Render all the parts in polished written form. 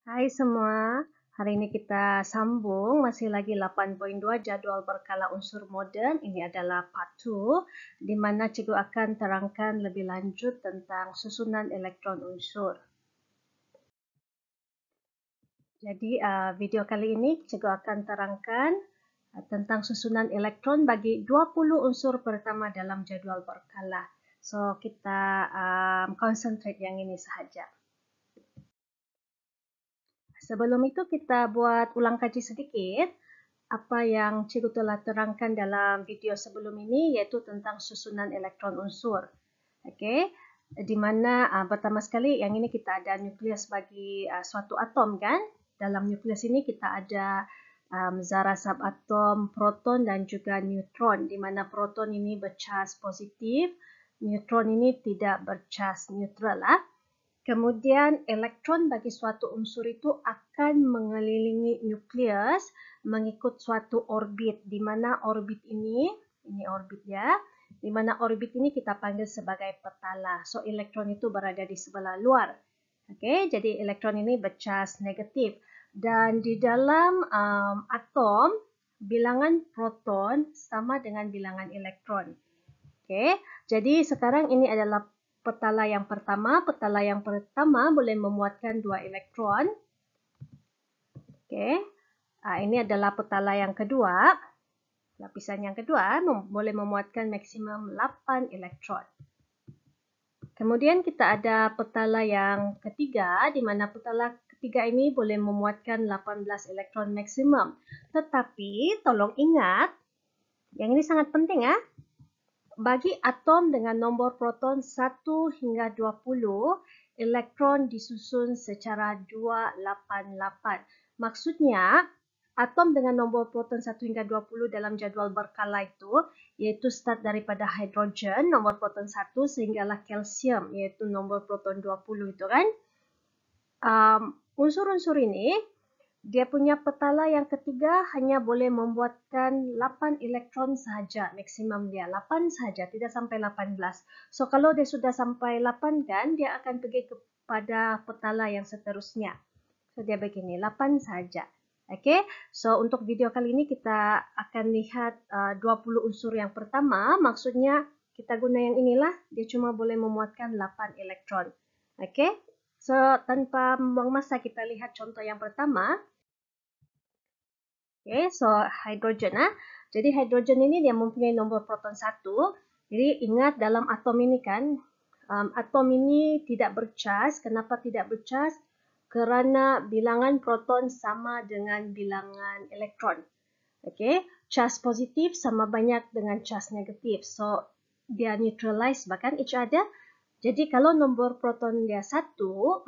Hai semua, hari ini kita sambung masih lagi 8.2 jadual berkala unsur moden. Ini adalah part 2 di mana cikgu akan terangkan lebih lanjut tentang susunan elektron unsur. Jadi video kali ini cikgu akan terangkan tentang susunan elektron bagi 20 unsur pertama dalam jadual berkala. So kita concentrate yang ini sahaja. Sebelum itu kita buat ulang kaji sedikit apa yang cikgu telah terangkan dalam video sebelum ini, iaitu tentang susunan elektron unsur. Okey, di mana pertama sekali yang ini kita ada nukleus bagi suatu atom kan. Dalam nukleus ini kita ada zarah subatom, proton dan juga neutron, di mana proton ini bercas positif, neutron ini tidak bercas neutral lah. Kemudian elektron bagi suatu unsur itu akan mengelilingi nukleus mengikut suatu orbit, di mana orbit ini orbit ya, di mana orbit ini kita panggil sebagai petala. So elektron itu berada di sebelah luar. Okey, jadi elektron ini bercas negatif dan di dalam atom bilangan proton sama dengan bilangan elektron. Okey, jadi sekarang ini adalah petala yang pertama. Petala yang pertama boleh memuatkan 2 elektron. Okey. Ini adalah petala yang kedua. Lapisan yang kedua boleh memuatkan maksimum 8 elektron. Kemudian kita ada petala yang ketiga, di mana petala ketiga ini boleh memuatkan 18 elektron maksimum. Tetapi tolong ingat, yang ini sangat penting ya. Bagi atom dengan nombor proton 1 hingga 20, elektron disusun secara 288. Maksudnya, atom dengan nombor proton 1 hingga 20 dalam jadual berkala itu, iaitu start daripada hidrogen, nombor proton 1, sehinggalah kalsium, iaitu nombor proton 20 itu kan. Unsur-unsur ini, dia punya petala yang ketiga hanya boleh membuatkan 8 elektron sahaja, maksimum dia 8 sahaja, tidak sampai 18. So kalau dia sudah sampai 8 kan, dia akan pergi kepada petala yang seterusnya. So dia begini, 8 sahaja. Okey, so untuk video kali ini kita akan lihat 20 unsur yang pertama, maksudnya kita guna yang inilah, dia cuma boleh memuatkan 8 elektron. Okey, so tanpa membuang masa kita lihat contoh yang pertama. Okay, so hidrogen. Jadi hidrogen ini dia mempunyai nombor proton 1. Jadi ingat dalam atom ini kan, atom ini tidak bercas. Kenapa tidak bercas? Kerana bilangan proton sama dengan bilangan elektron. Okay, cas positif sama banyak dengan cas negatif. So dia neutralize bahkan each other. Jadi kalau nombor proton dia 1,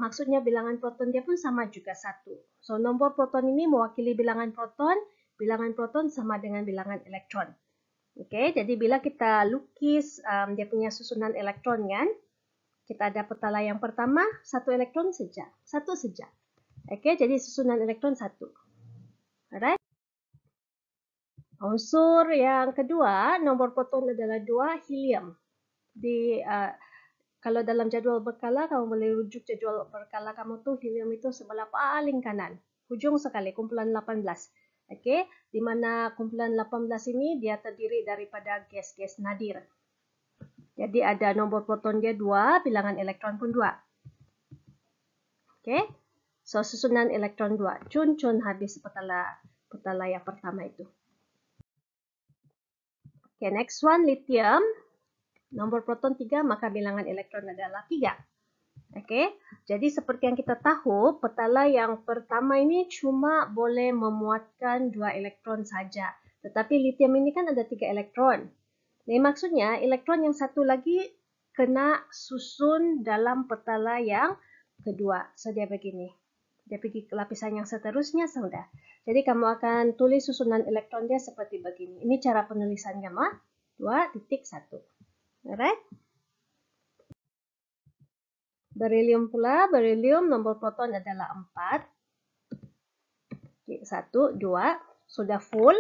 maksudnya bilangan proton dia pun sama juga 1. So nombor proton ini mewakili bilangan proton sama dengan bilangan elektron. Okey, jadi bila kita lukis dia punya susunan elektron kan, kita ada petala yang pertama, 1 elektron saja, 1 saja. Okey, jadi susunan elektron 1. Alright. Unsur yang kedua, nombor proton adalah 2, helium. Kalau dalam jadual berkala, kamu boleh rujuk jadual berkala kamu tuh, helium itu sebelah paling kanan. Hujung sekali, kumpulan 18. Okey, di mana kumpulan 18 ini dia terdiri daripada gas-gas nadir. Jadi ada nombor proton dia 2, bilangan elektron pun 2. Okey, so susunan elektron 2. Cun habis petala yang pertama itu. Okey, next one, lithium. Nombor proton 3, maka bilangan elektron adalah 3. Okey, jadi seperti yang kita tahu, petala yang pertama ini cuma boleh memuatkan 2 elektron saja. Tetapi lithium ini kan ada 3 elektron. Jadi maksudnya elektron yang satu lagi kena susun dalam petala yang kedua. So dia begini. Dia pergi ke lapisan yang seterusnya sudah. Jadi kamu akan tulis susunan elektron dia seperti begini. Ini cara penulisannya mah 2.1. Alright? Berilium pula, berilium nombor proton adalah 4. 1, 2, sudah full,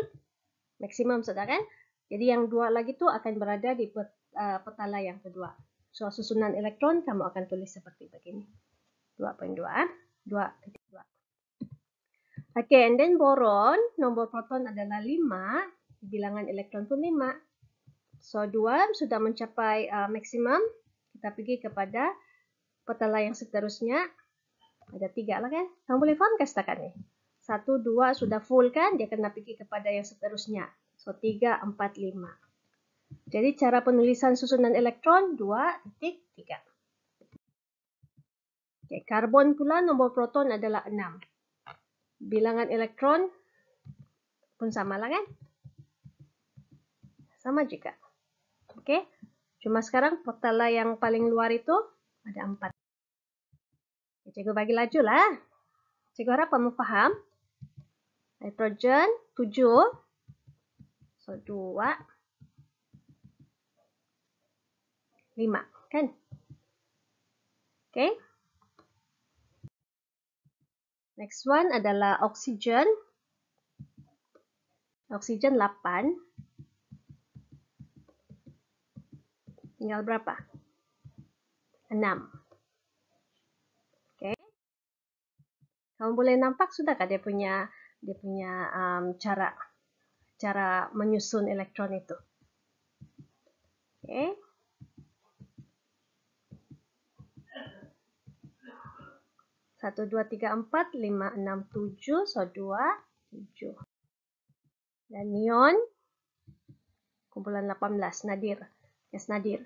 maksimum sudah kan? Jadi yang 2 lagi tu akan berada di petala yang kedua. So susunan elektron kamu akan tulis seperti begini. 2.2, 2.2. Okay, and then boron, nombor proton adalah 5, bilangan elektron pun 5. So, 2 sudah mencapai maksimum. Kita pergi kepada petala yang seterusnya. Ada 3 lah kan? Kamu boleh faham kan setakat ni? 1, 2 sudah full kan? Dia kena pergi kepada yang seterusnya. So, 3, 4, 5. Jadi, cara penulisan susunan elektron 2.3. Okay, karbon pula nombor proton adalah 6. Bilangan elektron pun sama lah kan? Sama juga. Okay. Cuma sekarang petala yang paling luar itu ada 4. Cikgu bagi laju lah. Cikgu harap kamu faham. Nitrogen 7. So 2. 5. Kan? Okay. Next one adalah oksigen. Oksigen 8. Tinggal berapa? 6. Okay. Kamu boleh nampak sudahkah dia punya cara menyusun elektron itu. Okay. Satu, dua, tiga, 4, 5, 6, 7. So 2, 7. Dan neon kumpulan 18, nadir. Gas nadir.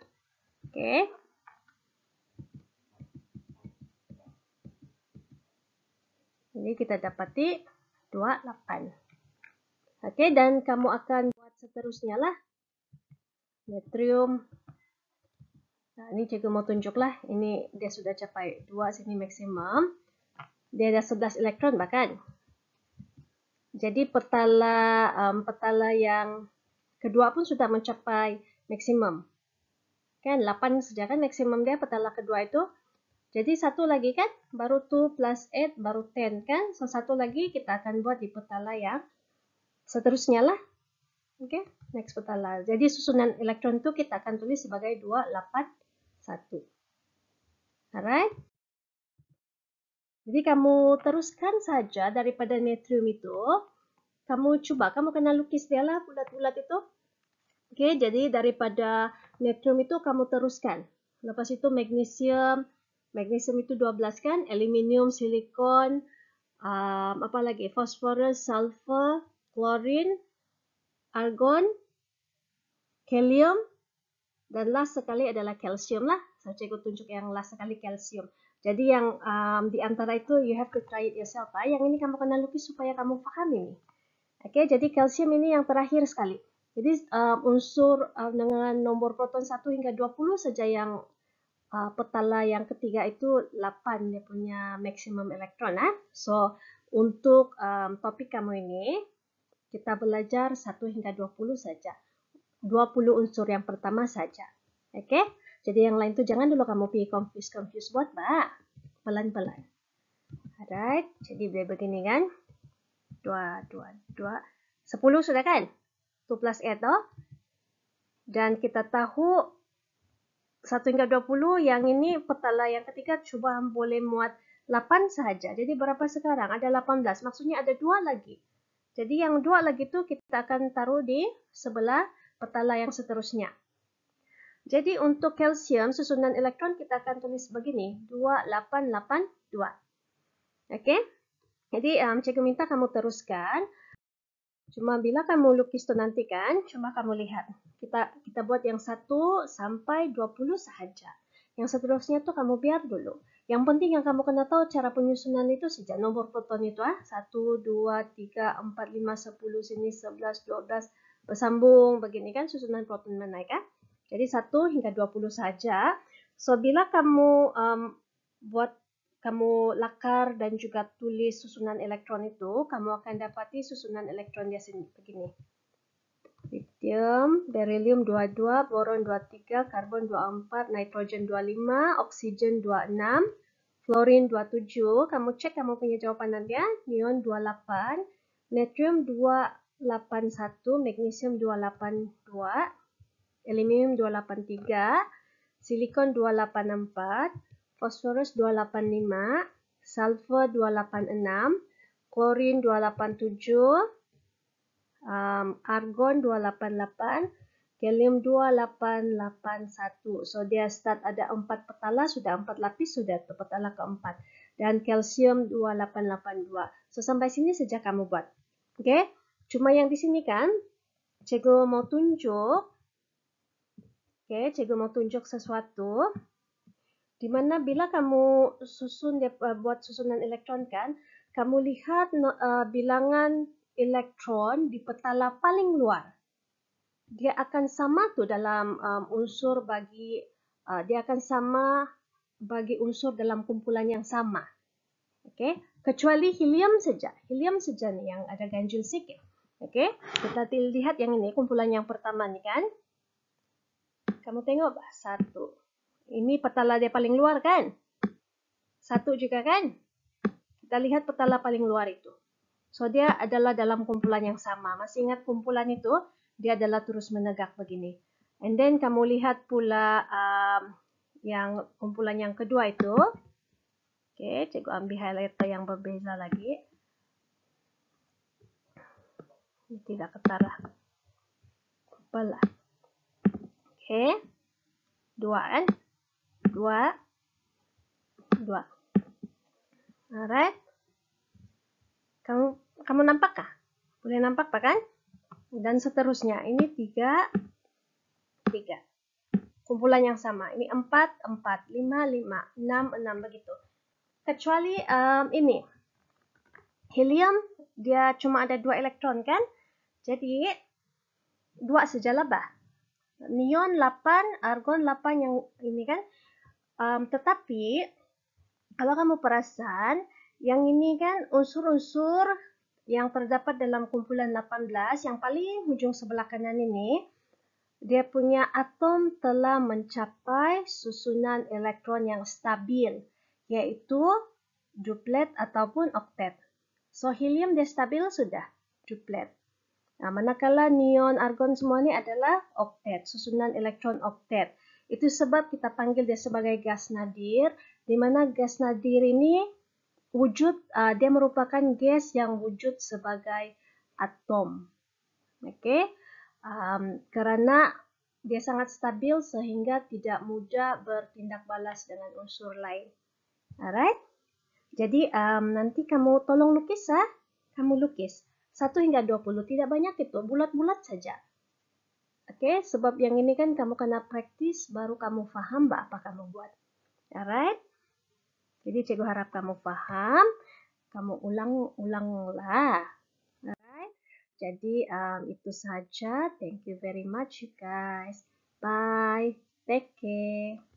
Okay. Jadi kita dapati 28. Okay, dan kamu akan buat seterusnya lah. Natrium. Nah, ini cikgu mau tunjuk lah. Ini dia sudah capai 2, sini maksimum. Dia ada 11 elektron bahkan. Jadi petala yang kedua pun sudah mencapai maksimum. Kan 8 saja kan maksimum dia petala kedua itu. Jadi satu lagi kan baru 2 plus 8 baru 10 kan. So satu lagi kita akan buat di petala yang seterusnya lah. Oke, next petala. Jadi susunan elektron itu kita akan tulis sebagai 281. Alright. Jadi kamu teruskan saja daripada natrium itu. Kamu kena lukis dia lah bulat-bulat itu. Oke, jadi daripada natrium itu kamu teruskan. Lepas itu magnesium. Magnesium itu 12 kan. Aluminium, silikon, apa lagi? Phosphorus, sulfur, chlorine, argon, helium, dan last sekali adalah calcium lah. So, cikgu tunjuk yang last sekali calcium. Jadi yang di antara itu you have to try it yourself. Yang ini kamu kena lukis supaya kamu faham ini. Oke, jadi calcium ini yang terakhir sekali. Jadi unsur dengan nomor proton 1 hingga 20 saja yang petala yang ketiga itu 8 dia punya maksimum elektron. So untuk topik kamu ini kita belajar 1 hingga 20 saja. 20 unsur yang pertama saja. Oke? Jadi yang lain tu jangan dulu kamu pergi confuse buat, Mbak. Pelan-pelan. Alright, jadi dia begini kan. 2, 10 sudah kan? 2 plus 8 toh. Dan kita tahu 1 hingga 20 yang ini petala yang ketiga cuba boleh muat 8 sahaja. Jadi berapa sekarang? Ada 18. Maksudnya ada 2 lagi. Jadi yang 2 lagi tu kita akan taruh di sebelah petala yang seterusnya. Jadi untuk kalsium susunan elektron kita akan tulis begini. 2882. Okey? Jadi cikgu minta kamu teruskan. Cuma bila kamu lukis tu nanti kan, cuma kamu lihat. Kita buat yang 1 sampai 20 sahaja. Yang seterusnya tu kamu biar dulu. Yang penting yang kamu kena tahu cara penyusunan itu saja. Nombor proton itu 1, 2, 3, 4, 5, 10, sini 11, 12. Bersambung begini kan susunan proton menaik kan. Jadi 1 hingga 20 saja. So bila kamu kamu lakar dan juga tulis susunan elektron itu, kamu akan dapati susunan elektron dia sini begini. Lithium, beryllium 22, boron 23, karbon 24, nitrogen 25, oksigen 26, fluorine 27. Kamu cek kamu punya jawapan dia. Neon 28, natrium 281, magnesium 282, aluminium 283, silikon 284, phosphorus 285, sulfur 286, klorin 287, argon 288, gallium 2881. So dia start ada 4 petala, sudah 4 lapis, sudah petala keempat. Dan kalsium 2882. So sampai sini saja kamu buat. Oke? Cuma yang di sini kan, cikgu mau tunjuk. Oke, cikgu mau tunjuk sesuatu. Di mana bila kamu buat susunan elektron kan, kamu lihat bilangan elektron di petala paling luar. Dia akan sama tuh dalam unsur bagi dia akan sama bagi unsur dalam kumpulan yang sama. Okey, kecuali helium saja. Helium saja nih yang ada ganjil sikit. Okey, kita lihat yang ini kumpulan yang pertama nih kan. Kamu tengok satu. Ini petala dia paling luar kan? Satu juga kan? Kita lihat petala paling luar itu. So dia adalah dalam kumpulan yang sama. Masih ingat kumpulan itu? Dia adalah terus menegak begini. And then kamu lihat pula yang kumpulan yang kedua itu. Oke, cikgu ambil highlighter yang berbeza lagi. Ini tidak ketara. Apalah. Oke. Dua kan? Dua. Alright. Kamu nampak kah? Boleh nampak pak kan? Dan seterusnya. Ini 3. Kumpulan yang sama. Ini 4, 5, 6 begitu. Kecuali ini. Helium, dia cuma ada 2 elektron kan? Jadi, 2 sajalah bah. Neon 8, argon 8 yang ini kan. Tetapi, kalau kamu perasan, yang ini kan unsur-unsur yang terdapat dalam kumpulan 18, yang paling ujung sebelah kanan ini, dia punya atom telah mencapai susunan elektron yang stabil, yaitu duplet ataupun oktet. So, helium dia stabil sudah, duplet. Nah, manakala neon, argon semua ini adalah oktet, susunan elektron oktet. Itu sebab kita panggil dia sebagai gas nadir, di mana gas nadir ini dia merupakan gas yang wujud sebagai atom. Okey, kerana dia sangat stabil sehingga tidak mudah bertindak balas dengan unsur lain. Alright. Jadi nanti kamu tolong lukis ya. Kamu lukis 1 hingga 20, tidak banyak itu, bulat-bulat saja. Okey, sebab yang ini kan kamu kena praktis baru kamu faham apa kamu buat. Alright. Jadi cikgu harap kamu faham, kamu ulang-ulanglah. Alright. Jadi itu saja. Thank you very much you guys. Bye. Take care.